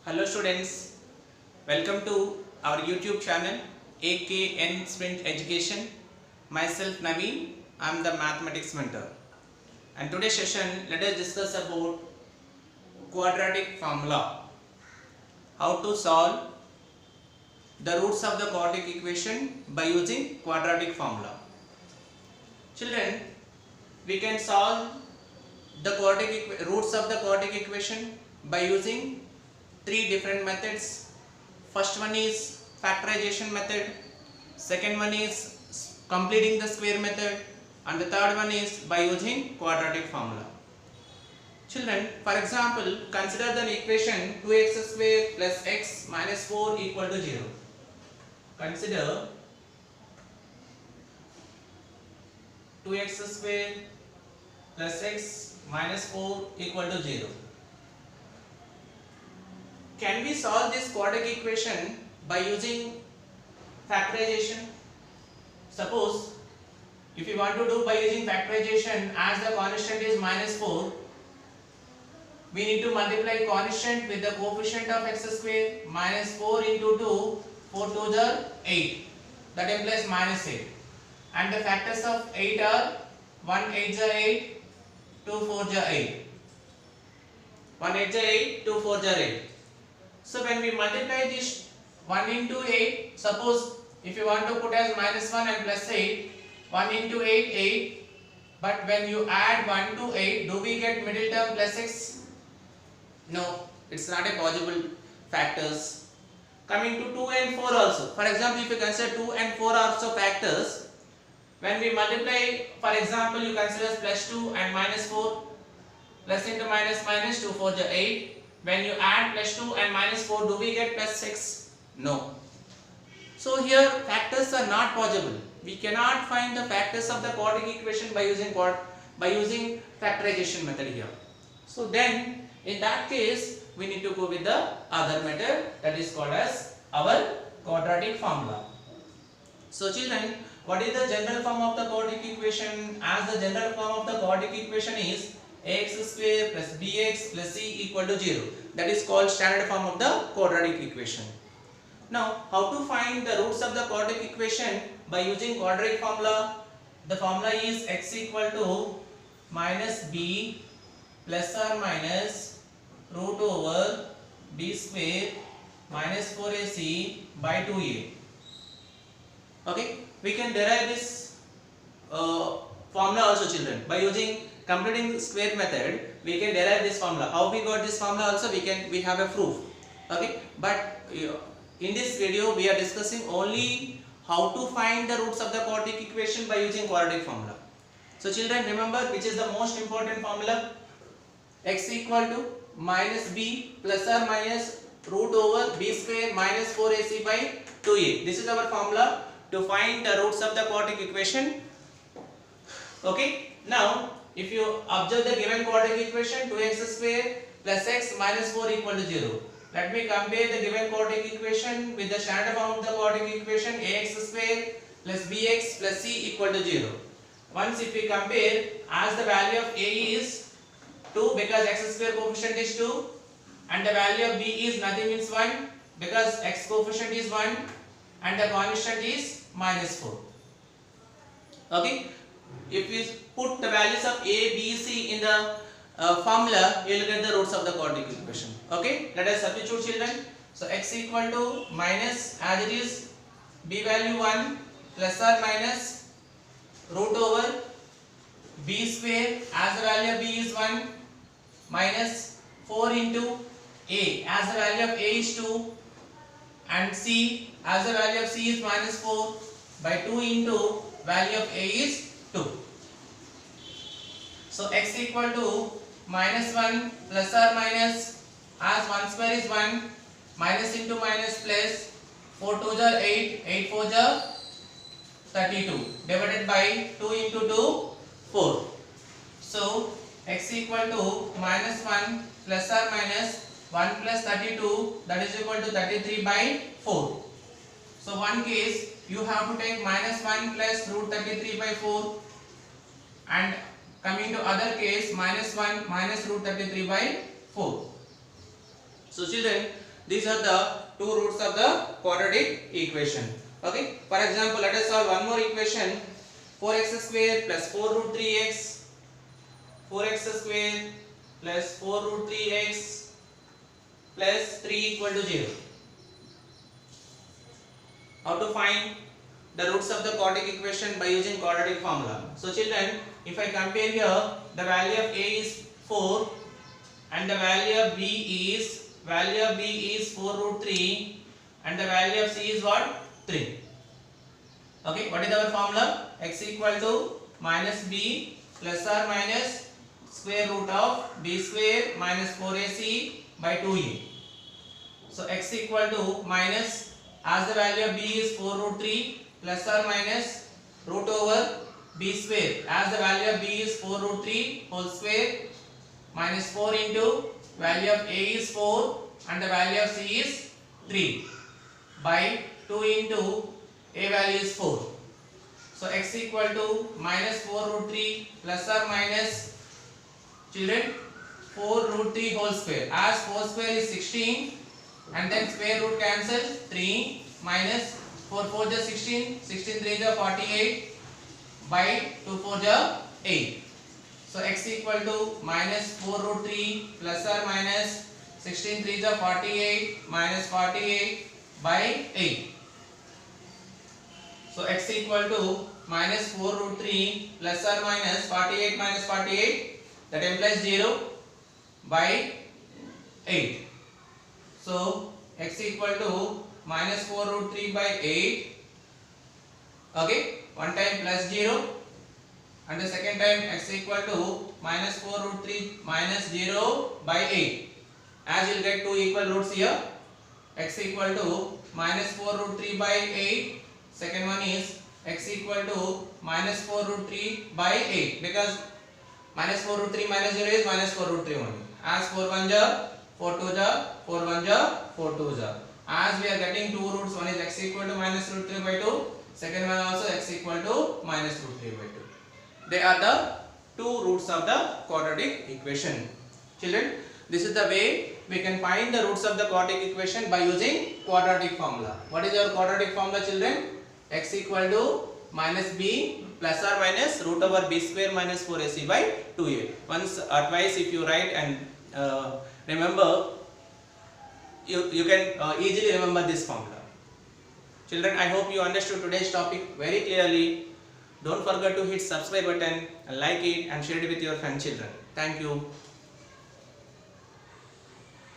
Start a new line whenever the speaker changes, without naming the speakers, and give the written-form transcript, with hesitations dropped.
Hello students, welcome to our YouTube channel AKN Sprint Education. Myself Naveen, I am the mathematics mentor. And today's session, let us discuss about quadratic formula. How to solve the roots of the quadratic equation by using quadratic formula. Children, we can solve the roots of the quadratic equation by using three different methods. First one is factorization method, second one is completing the square method, and the third one is by using quadratic formula. Children, for example, consider the equation 2x square plus x minus 4 equal to 0. Consider 2x square plus x minus 4 equal to 0. Can we solve this quadratic equation by using factorization? Suppose if you want to do by using factorization, as the constant is minus 4, we need to multiply constant with the coefficient of x square. Minus 4 into 2, 4 to the 8, that implies minus 8, and the factors of 8 are 1 8 is 8, 2 4 is 8, 1 8 is 8, 2 4 is 8. So when we multiply this 1 into 8, suppose if you want to put as minus 1 and plus 8, 1 into 8, 8, but when you add 1 to 8, do we get middle term plus 6? No, it's not a possible factors. Coming to 2 and 4 also. For example, if you consider 2 and 4 are also factors, when we multiply, for example, you consider plus 2 and minus 4, plus into minus minus 2 4 is 8. When you add plus 2 and minus 4, do we get plus 6? No. So here factors are not possible. We cannot find the factors of the quadratic equation by using factorization method here. So then in that case we need to go with the other method, that is called as our quadratic formula. So children, what is the general form of the quadratic equation? As the general form of the quadratic equation is ax square plus bx plus c equal to 0. That is called standard form of the quadratic equation. Now, how to find the roots of the quadratic equation by using quadratic formula? The formula is x equal to minus b plus or minus root over b square minus 4ac by 2a. Okay, we can derive this formula also, children, by using completing the square method. We can derive this formula. How we got this formula also, we have a proof. Okay, but in this video we are discussing only how to find the roots of the quadratic equation by using quadratic formula. So children, remember which is the most important formula? X equal to minus b plus or minus root over b square minus 4ac by 2a. This is our formula to find the roots of the quadratic equation. Okay, now if you observe the given quadratic equation 2x square plus x minus 4 equal to 0. Let me compare the given quadratic equation with the standard form of the quadratic equation ax square plus bx plus c equal to 0. Once if we compare, as the value of a is 2 because x square coefficient is 2, and the value of b is nothing means 1 because x coefficient is 1 and the constant is minus 4. Okay, if we put the values of a, b, c in the formula, you will get the roots of the quadratic equation. Okay, let us substitute, children. So x equal to minus, as it is, b value 1 plus or minus root over b square, as the value of b is 1, minus 4 into a, as the value of a is 2, and c, as the value of c is minus 4, by 2 into value of a is 2. So x equal to minus 1 plus or minus, as 1 square is 1, minus into minus plus, 4 2 is 8, 8 4 is 32, divided by 2 into 2, 4. So x equal to minus 1 plus or minus 1 plus 32, that is equal to 33 by 4. So one case you have to take minus 1 plus root 33 by 4, and coming to other case minus 1 minus root 33 by 4. So children, These are the two roots of the quadratic equation. Okay. For example, let us solve one more equation. 4x square plus 4 root 3x. 4x square plus 4 root 3x plus 3 equal to 0. How to find the roots of the quadratic equation by using quadratic formula? So children, if I compare here, the value of a is 4 and the value of b is 4 root 3 and the value of c is what? 3. Okay, what is our formula? X equal to minus b plus or minus square root of b square minus 4ac by 2a. So x equal to minus, as the value of b is 4 root 3 plus or minus root over b square, as the value of b is 4 root 3 whole square minus 4 into value of a is 4 and the value of c is 3 by 2 into a value is 4. So x equal to minus 4 root 3 plus or minus, children, 4 root 3 whole square, as 4 square is 16 and then square root cancel, 3 minus 4 4 is 16, 16 3 is 48 by 2 4 is 8. So x equal to minus 4 root 3 plus or minus 16 3 is 48 minus 48 by 8. So x equal to minus 4 root 3 plus or minus 48 minus 48, that implies 0 by 8. So x equal to minus 4 root 3 by 8. Okay, one time plus 0 and the second time x equal to minus 4 root 3 minus 0 by 8. As you will get two equal roots here, x equal to minus 4 root 3 by 8. Second one is x equal to minus 4 root 3 by 8, because minus 4 root 3 minus 0 is minus 4 root 3 only. As 4 1 ja, 4 2 ja, 4 1 ja, 4 2 ja. As we are getting two roots, one is x equal to minus root 3 by 2, second one also x equal to minus root 3 by 2. They are the two roots of the quadratic equation. Children, this is the way we can find the roots of the quadratic equation by using quadratic formula. What is our quadratic formula, children? X equal to minus b plus or minus root over b square minus 4ac by 2a. Once or twice if you write and remember, you can easily remember this formula. Children, I hope you understood today's topic very clearly. Don't forget to hit subscribe button, like it and share it with your friend children. Thank you.